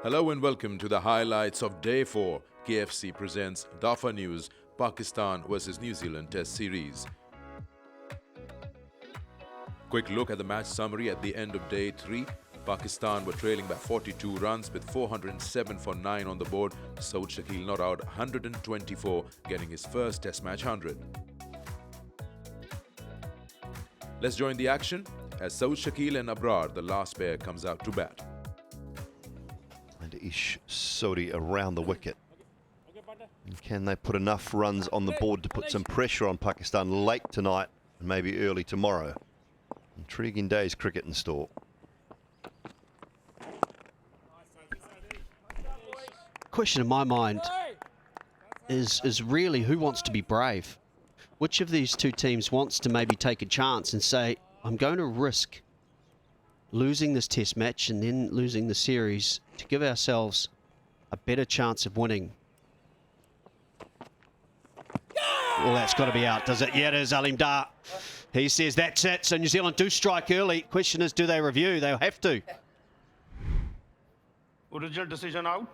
Hello and welcome to the highlights of Day 4. KFC presents DAFA News, Pakistan vs New Zealand Test Series. Quick look at the match summary at the end of Day 3. Pakistan were trailing by 42 runs with 407 for 9 on the board. Saud Shakil not out 124, getting his first Test match 100. Let's join the action as Saud Shakil and Abrar, the last pair, comes out to bat. And Ish Sodi around the wicket. And can they put enough runs on the board to put some pressure on Pakistan late tonight and maybe early tomorrow? Intriguing day's cricket in store. Question in my mind is really who wants to be brave? Which of these two teams wants to maybe take a chance and say, I'm going to risk losing this test match and then losing the series to give ourselves a better chance of winning? Well, that's got to be out, does it? Yeah, it is. Alim Dar. He says that's it. So New Zealand do strike early. Question is, do they review? They'll have to. Original decision out.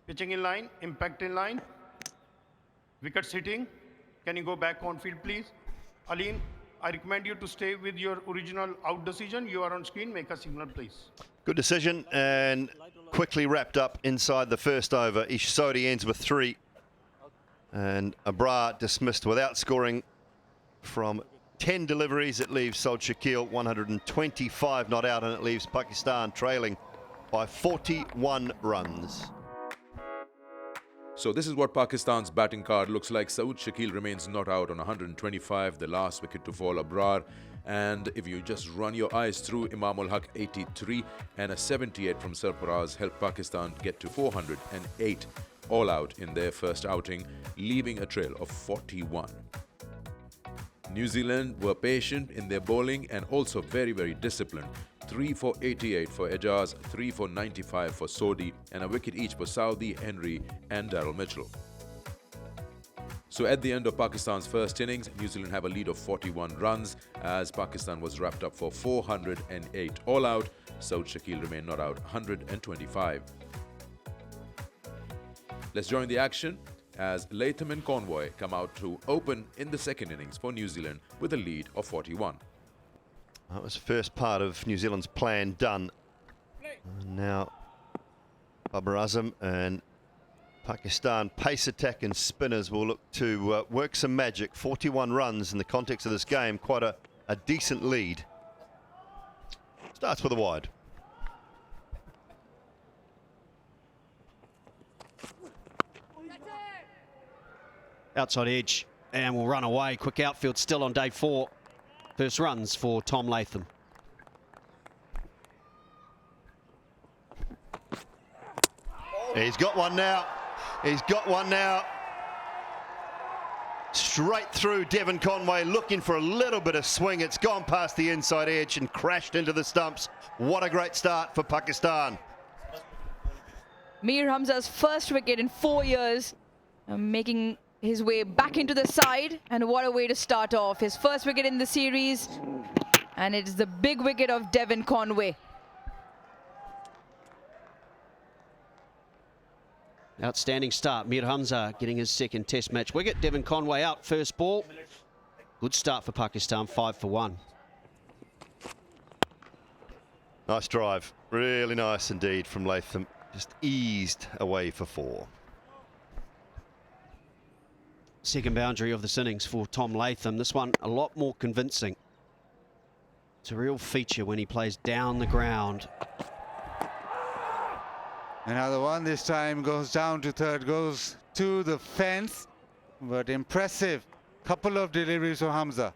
Pitching in line, impact in line. Wickets hitting. Can you go back on field, please? Alim, I recommend you to stay with your original out decision. You are on screen. Make a signal, please. Good decision and quickly wrapped up inside the first over. Ish Sodi ends with 3. And Abrar dismissed without scoring from 10 deliveries. It leaves Saud Shakil 125 not out, and it leaves Pakistan trailing by 41 runs. So this is what Pakistan's batting card looks like. Saud Shakil remains not out on 125, the last wicket to fall, Abrar. And if you just run your eyes through, Imam ul Haq 83 and a 78 from Sarfaraz helped Pakistan get to 408 all out in their first outing, leaving a trail of 41. New Zealand were patient in their bowling and also very, very disciplined. 3 for 88 for Ejaz, 3 for 95 for Sodi, and a wicket each for Saudi, Henry and Daryl Mitchell. So at the end of Pakistan's first innings, New Zealand have a lead of 41 runs as Pakistan was wrapped up for 408 all out. Saud Shakil remained not out 125. Let's join the action as Latham and Convoy come out to open in the second innings for New Zealand with a lead of 41. That was the first part of New Zealand's plan done. And now Babar Azam and Pakistan pace attack and spinners will look to work some magic. 41 runs in the context of this game, quite a decent lead. Starts with a wide. Outside edge and will run away. Quick outfield still on day 4. First runs for Tom Latham. He's got one now. He's got one now. Straight through Devon Conway, looking for a little bit of swing. It's gone past the inside edge and crashed into the stumps. What a great start for Pakistan. Mir Hamza's first wicket in 4 years, making his way back into the side, and what a way to start off. His first wicket in the series, and it is the big wicket of Devon Conway. Outstanding start. Mir Hamza getting his second test match wicket. Devon Conway out first ball. Good start for Pakistan, 5 for 1. Nice drive. Really nice indeed from Latham. Just eased away for 4. Second boundary of this innings for Tom Latham. This one a lot more convincing. It's a real feature when he plays down the ground. Another one this time goes down to third, goes to the fence, but impressive couple of deliveries for Hamza.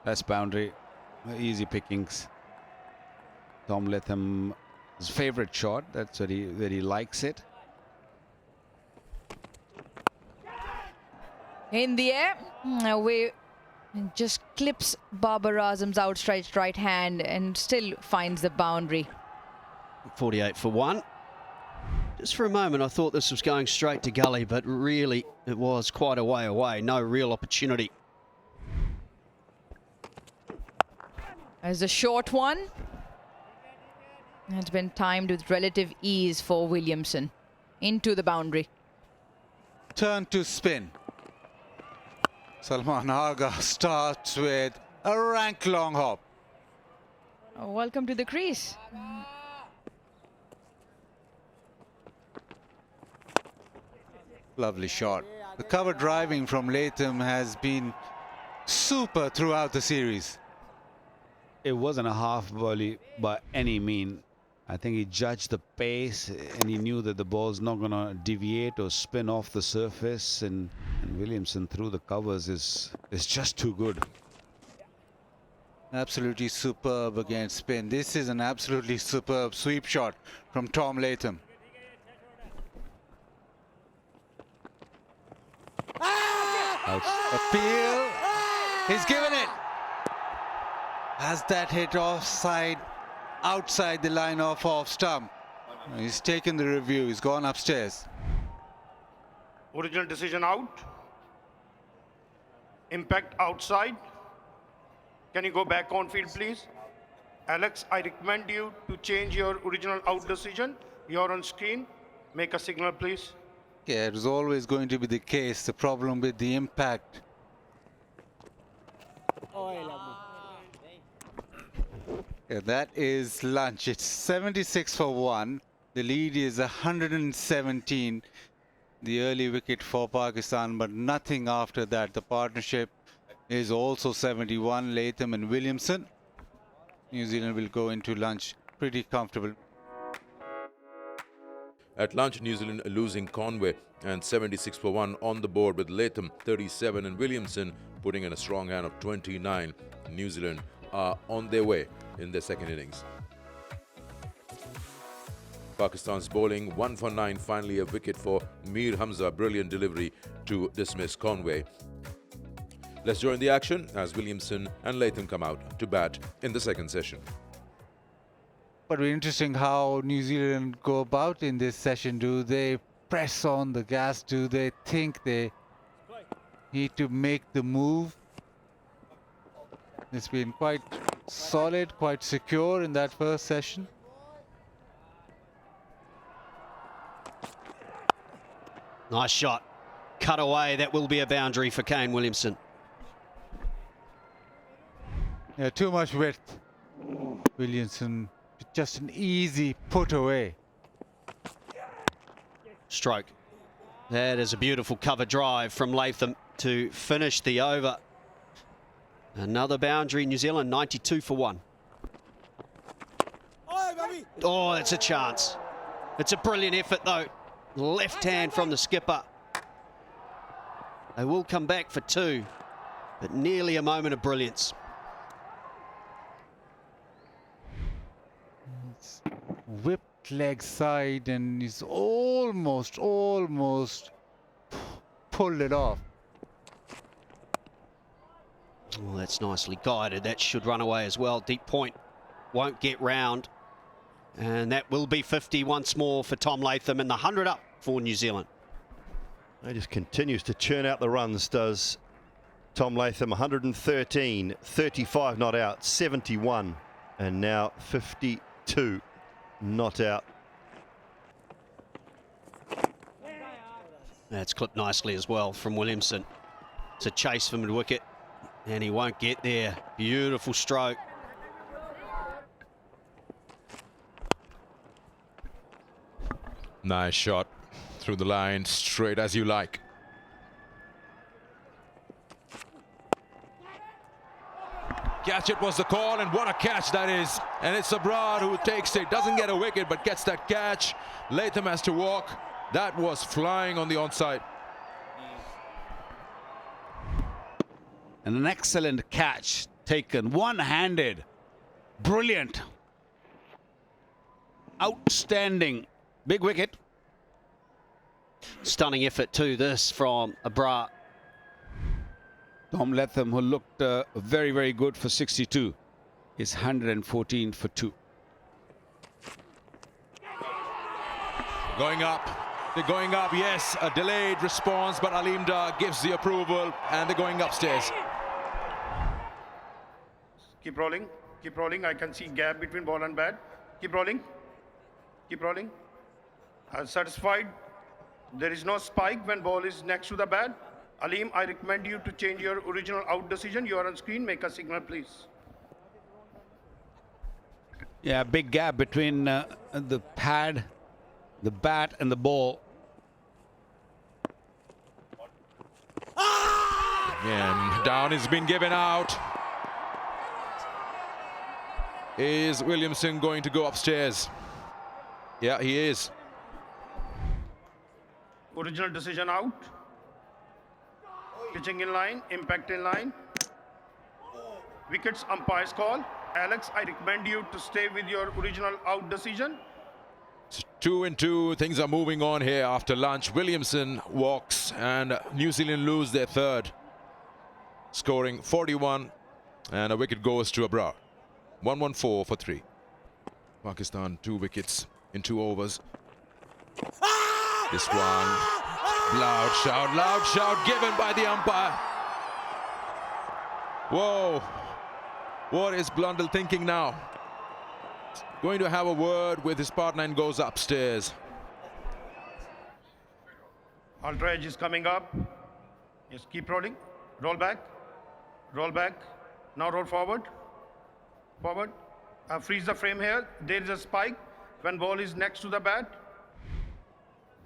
That's boundary, easy pickings. Tom Latham's favorite shot, that's where he likes it. In the air, away, and just clips Babar Azam's outstretched right hand and still finds the boundary. 48 for 1. Just for a moment I thought this was going straight to gully, but really it was quite a way away. No real opportunity. As a short one. It's been timed with relative ease for Williamson. Into the boundary. Turn to spin. Salman Agha starts with a rank long hop. Oh, welcome to the crease. Lovely shot. The cover driving from Latham has been super throughout the series. It wasn't a half volley by any mean. I think he judged the pace and he knew that the ball's not going to deviate or spin off the surface. And Williamson through the covers is just too good. Absolutely superb against spin. This is an absolutely superb sweep shot from Tom Latham. Appeal. He's given it. Has that hit offside, outside the line of off stump? He's taken the review. He's gone upstairs. Original decision out. Impact outside. Can you go back on field, please? Alex, I recommend you to change your original out decision. You're on screen. Make a signal, please. Yeah, it was always going to be the case. The problem with the impact. Yeah, that is lunch. It's 76 for 1. The lead is 117. The early wicket for Pakistan, but nothing after that. The partnership is also 71, Latham and Williamson. New Zealand will go into lunch pretty comfortable. At lunch, New Zealand losing Conway and 76 for 1 on the board with Latham 37 and Williamson putting in a strong hand of 29. New Zealand are on their way in their second innings. Pakistan's bowling 1 for 9, finally a wicket for Mir Hamza, brilliant delivery to dismiss Conway. Let's join the action as Williamson and Latham come out to bat in the second session. But very interesting how New Zealand go about in this session. Do they press on the gas? Do they think they need to make the move? It's been quite solid, quite secure in that first session. Nice shot. Cut away. That will be a boundary for Kane Williamson. Yeah, too much width. Williamson, just an easy put away. Stroke. That is a beautiful cover drive from Latham to finish the over. Another boundary, New Zealand 92 for 1. Oh, that's a chance. It's a brilliant effort though. Left hand from the skipper. They will come back for 2, but nearly a moment of brilliance. It's whipped leg side and he's almost pulled it off. Oh, that's nicely guided. That should run away as well. Deep point won't get round. And that will be 50 once more for Tom Latham and the 100 up for New Zealand. He just continues to churn out the runs, does Tom Latham. 113, 35 not out, 71, and now 52 not out. That's clipped nicely as well from Williamson. It's a chase for mid-wicket, and he won't get there. Beautiful stroke. Nice shot through the line, straight as you like. Catch it was the call, and what a catch that is. And it's Abrar who takes it, doesn't get a wicket, but gets that catch. Latham has to walk. That was flying on the onside. And an excellent catch taken, one-handed. Brilliant. Outstanding. Big wicket. Stunning effort too, this from Abrar. Tom Latham, who looked very, very good for 62, is 114 for 2. Going up. They're going up, yes. A delayed response, but Aleem Dar gives the approval, and they're going upstairs. Keep rolling. Keep rolling. I can see gap between ball and bat. Keep rolling. Keep rolling. Satisfied. There is no spike when ball is next to the bat. Aleem, I recommend you to change your original out decision. You are on screen. Make a signal, please. Yeah, big gap between the pad, the bat, and the ball. And down has been given out. Is Williamson going to go upstairs? Yeah, he is. Original decision out. Pitching in line, impact in line. Wickets, umpire's call. Alex, I recommend you to stay with your original out decision. It's 2-2. Things are moving on here after lunch. Williamson walks and New Zealand lose their third, scoring 41, and a wicket goes to Abrar. 114 for 3. Pakistan 2 wickets in 2 overs. This one, loud shout given by the umpire. Whoa, what is Blundell thinking now? Going to have a word with his partner and goes upstairs. Ultra edge is coming up. Yes, keep rolling. Roll back. Roll back. Now roll forward. Forward. Freeze the frame here. There is a spike when ball is next to the bat.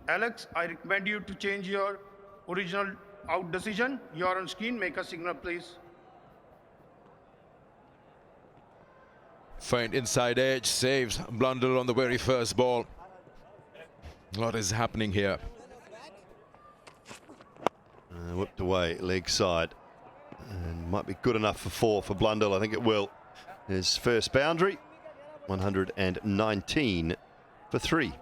Alex, I recommend you to change your original out decision. You are on screen. Make a signal, please. Feint inside edge saves Blundell on the very first ball. What is happening here? Whipped away, leg side. And might be good enough for 4 for Blundell. I think it will. His first boundary, 119 for 3.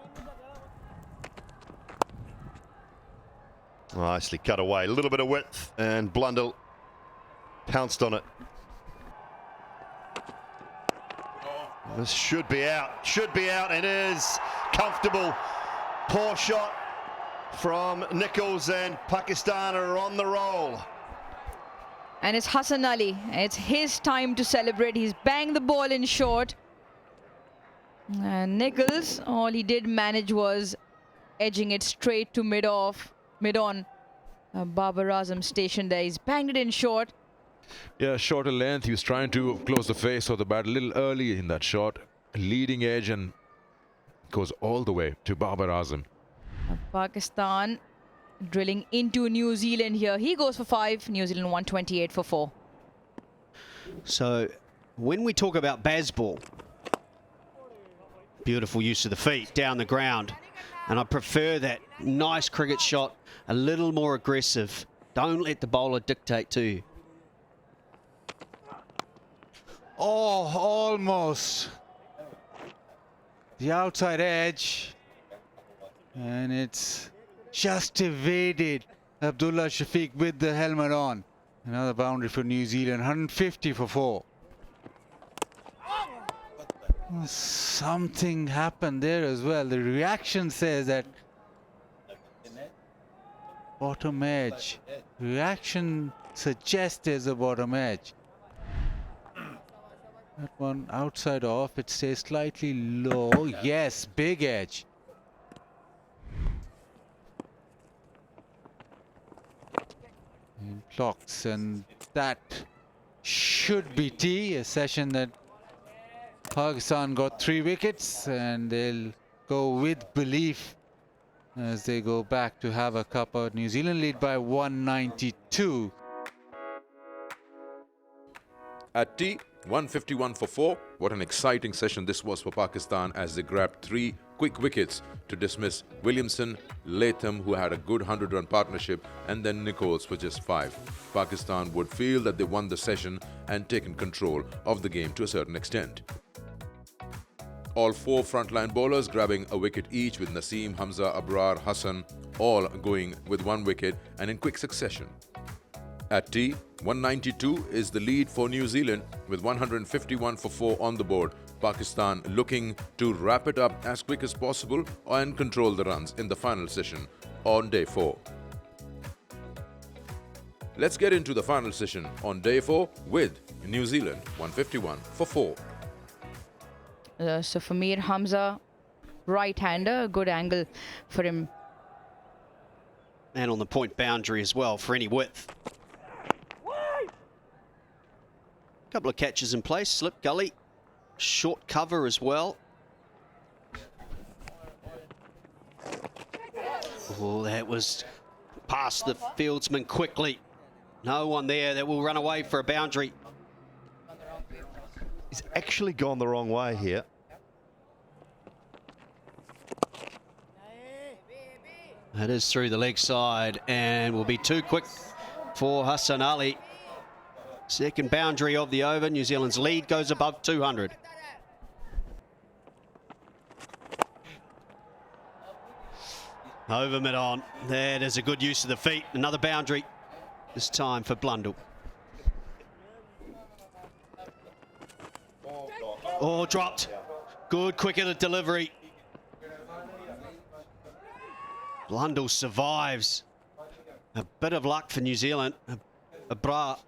Nicely cut away. A little bit of width, and Blundell pounced on it. This should be out. Should be out. It is comfortable. Poor shot from Nichols, and Pakistan are on the roll. And it's Hassan Ali. It's his time to celebrate. He's banged the ball in short. And Nichols, all he did manage was edging it straight to mid-on. Babar Azam stationed there. He's banged it in short. Yeah, shorter length. He was trying to close the face of the bat a little early in that shot. Leading edge, and goes all the way to Babar Azam. Pakistan drilling into New Zealand here. He goes for 5. New Zealand 128 for 4. So when we talk about Bazball, beautiful use of the feet down the ground. And I prefer that nice cricket shot, a little more aggressive. Don't let the bowler dictate to you. Oh, almost. The outside edge. And it's just evaded Abdullah Shafiq with the helmet on. Another boundary for New Zealand, 150 for 4. Something happened there as well. The reaction says that bottom edge. Reaction suggests there's a bottom edge. That one outside off, it stays slightly low. Yes, big edge. And clocks, and that should be T, a session that Pakistan got 3 wickets, and they'll go with belief as they go back to have a cuppa. New Zealand lead by 192. At T, 151 for 4. What an exciting session this was for Pakistan as they grabbed 3 quick wickets to dismiss Williamson, Latham, who had a good 100-run partnership, and then Nichols for just 5. Pakistan would feel that they won the session and taken control of the game to a certain extent. All 4 frontline bowlers grabbing a wicket each, with Naseem, Hamza, Abrar, Hassan all going with 1 wicket and in quick succession. At T, 192 is the lead for New Zealand with 151 for 4 on the board. Pakistan looking to wrap it up as quick as possible and control the runs in the final session on day 4. Let's get into the final session on day 4 with New Zealand 151 for 4. So for Mir Hamza, right-hander, a good angle for him. And on the point boundary as well for any width. Couple of catches in place, slip gully, short cover as well. Oh, that was past the fieldsman quickly. No one there that will run away for a boundary. He's actually gone the wrong way here. That is through the leg side and will be too quick for Hassan Ali. Second boundary of the over. New Zealand's lead goes above 200. Over mid-on. That is a good use of the feet. Another boundary. This time for Blundell. Oh, dropped. Good, quick delivery. Blundell survives. A bit of luck for New Zealand. A bra.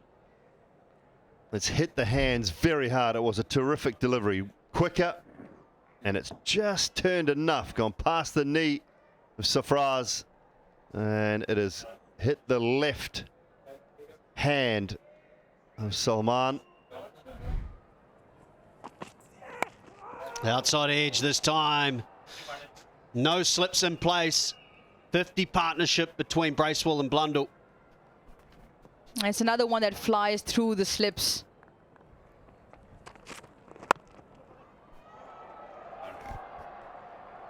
It's hit the hands very hard. It was a terrific delivery. Quicker, and it's just turned enough. Gone past the knee of Safraz, and it has hit the left hand of Salman. Outside edge this time. No slips in place. 50 partnership between Bracewell and Blundell. It's another one that flies through the slips.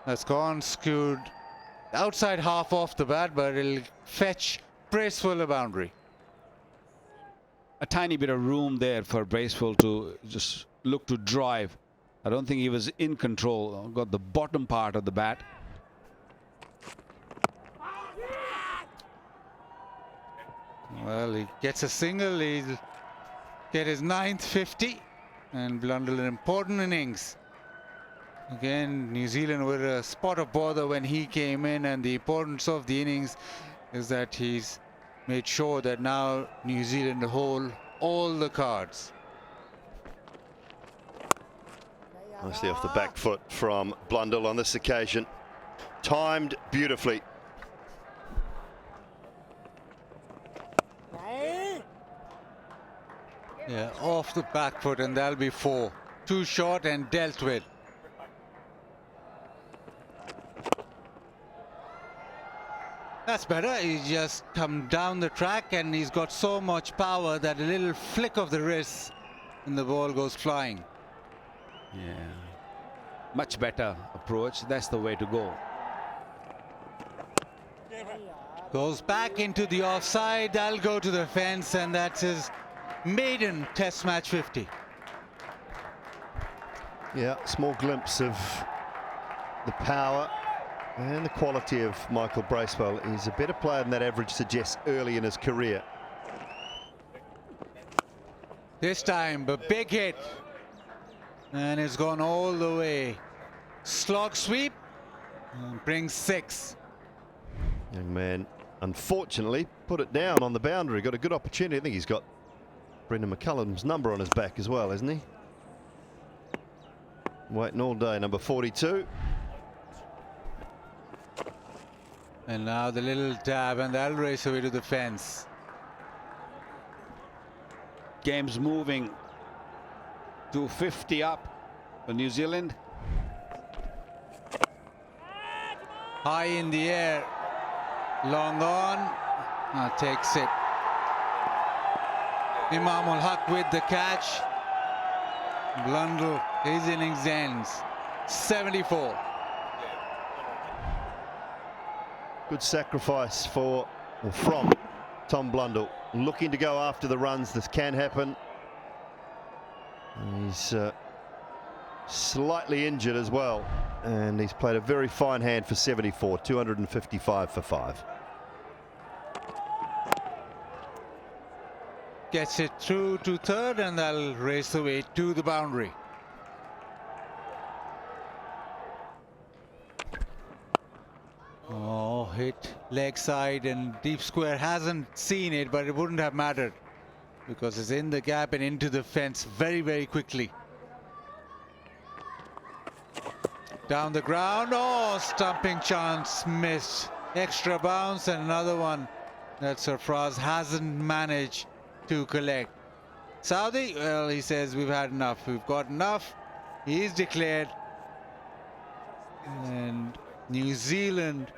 That's gone skewed outside half off the bat, but it'll fetch Bracewell a boundary. A tiny bit of room there for Bracewell to just look to drive. I don't think he was in control. Got the bottom part of the bat. Well, he gets a single, he'll get his 9th 50, and Blundell an important innings. Again, New Zealand were a spot of bother when he came in, and the importance of the innings is that he's made sure that now New Zealand hold all the cards. Nicely off the back foot from Blundell on this occasion. Timed beautifully. Yeah, off the back foot, and that'll be 4. Too short and dealt with. That's better. He's just come down the track, and he's got so much power that a little flick of the wrist and the ball goes flying. Yeah, much better approach. That's the way to go. Goes back into the offside. That'll go to the fence, and that's his maiden Test match 50. Yeah, small glimpse of the power and the quality of Michael Bracewell. He's a better player than that average suggests early in his career. This time, a big hit. And it's gone all the way. Slog sweep. And brings 6. Young man, unfortunately, put it down on the boundary. Got a good opportunity. I think he's got Brendan McCullum's number on his back as well, hasn't he? Waiting all day, number 42. And now the little dab, and that'll race away to the fence. Game's moving to 50 up for New Zealand. High in the air. Long on. Takes it. Imamul Haq with the catch. Blundell, his innings ends. 74. Good sacrifice for, or from, Tom Blundell. Looking to go after the runs. This can happen. He's slightly injured as well, and he's played a very fine hand for 74, 255 for 5. Gets it through to third, and they'll race away to the boundary. Oh, hit leg side, and deep square hasn't seen it, but it wouldn't have mattered because it's in the gap and into the fence very, very quickly. Down the ground, oh, stumping chance missed. Extra bounce and another one that Sarfraz hasn't managed to collect. Saudi, well, he says we've had enough. We've got enough. He's declared. And New Zealand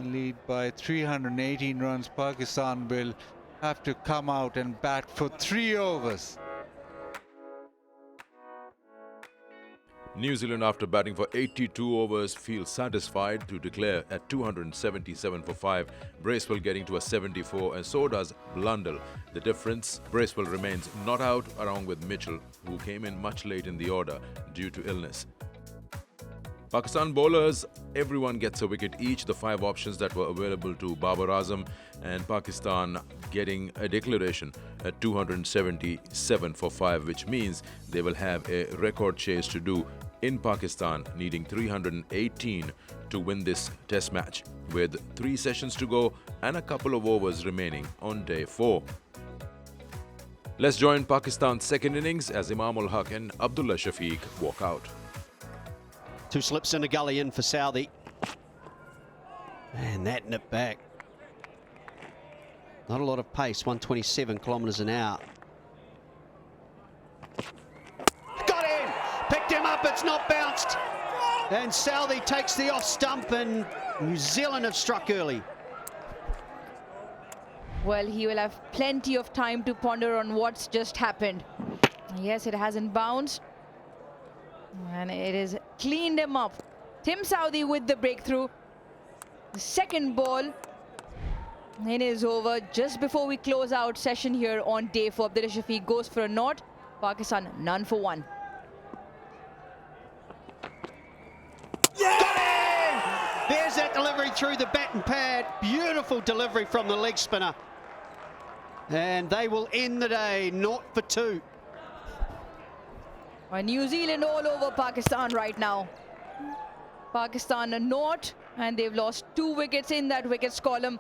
lead by 318 runs. Pakistan will have to come out and bat for 3 overs. New Zealand, after batting for 82 overs, feels satisfied to declare at 277 for 5. Bracewell getting to a 74, and so does Blundell. The difference, Bracewell remains not out along with Mitchell, who came in much late in the order due to illness. Pakistan bowlers, everyone gets a wicket each. The 5 options that were available to Babar Azam, and Pakistan getting a declaration at 277 for 5, which means they will have a record chase to do in Pakistan, needing 318 to win this test match, with 3 sessions to go and a couple of overs remaining on day 4. Let's join Pakistan's second innings as Imam-ul Haq and Abdullah Shafiq walk out. 2 slips in a gully in for Saudi. And that nipped back. Not a lot of pace, 127 kilometres an hour. Got him! Picked him up, it's not bounced. And Saudi takes the off stump, and New Zealand have struck early. Well, he will have plenty of time to ponder on what's just happened. Yes, it hasn't bounced. And it has cleaned him up. Tim Saudi with the breakthrough. The second ball in his over just before we close out session here on day 4. Abdullah Shafiq goes for a knot. Pakistan none for 1. Yeah! There's that delivery through the bat and pad. Beautiful delivery from the leg spinner. And they will end the day 0 for 2. New Zealand all over Pakistan right now. Pakistan a knot, and they've lost 2 wickets in that wickets column.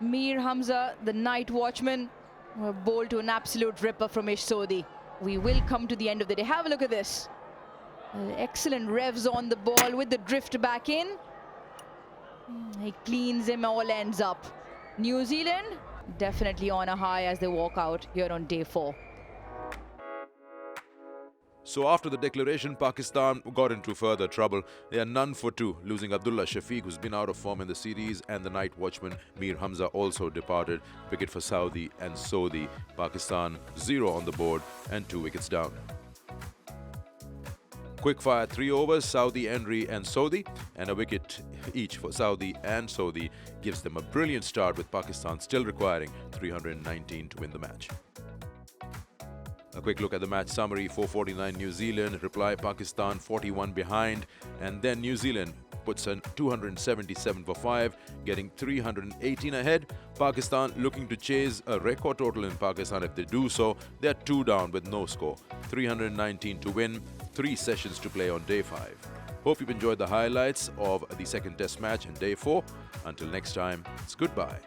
Mir Hamza, the night watchman, bowled to an absolute ripper from Ish Sodhi. We will come to the end of the day. Have a look at this. Excellent revs on the ball with the drift back in. He cleans him, all ends up. New Zealand definitely on a high as they walk out here on day 4. So after the declaration, Pakistan got into further trouble. They are none for 2, losing Abdullah Shafiq, who's been out of form in the series, and the night watchman Mir Hamza also departed. Wicket for Saudi and Sodhi. Pakistan 0 on the board and 2 wickets down. Quickfire 3 overs, Saudi, Henry and Sodhi, and a wicket each for Saudi and Sodhi gives them a brilliant start, with Pakistan still requiring 319 to win the match. A quick look at the match summary. 449 New Zealand, reply Pakistan 41 behind, and then New Zealand puts in 277 for 5, getting 318 ahead. Pakistan looking to chase a record total in Pakistan. If they do so, they're 2 down with no score. 319 to win, 3 sessions to play on day 5. Hope you've enjoyed the highlights of the second test match in day 4. Until next time, it's goodbye.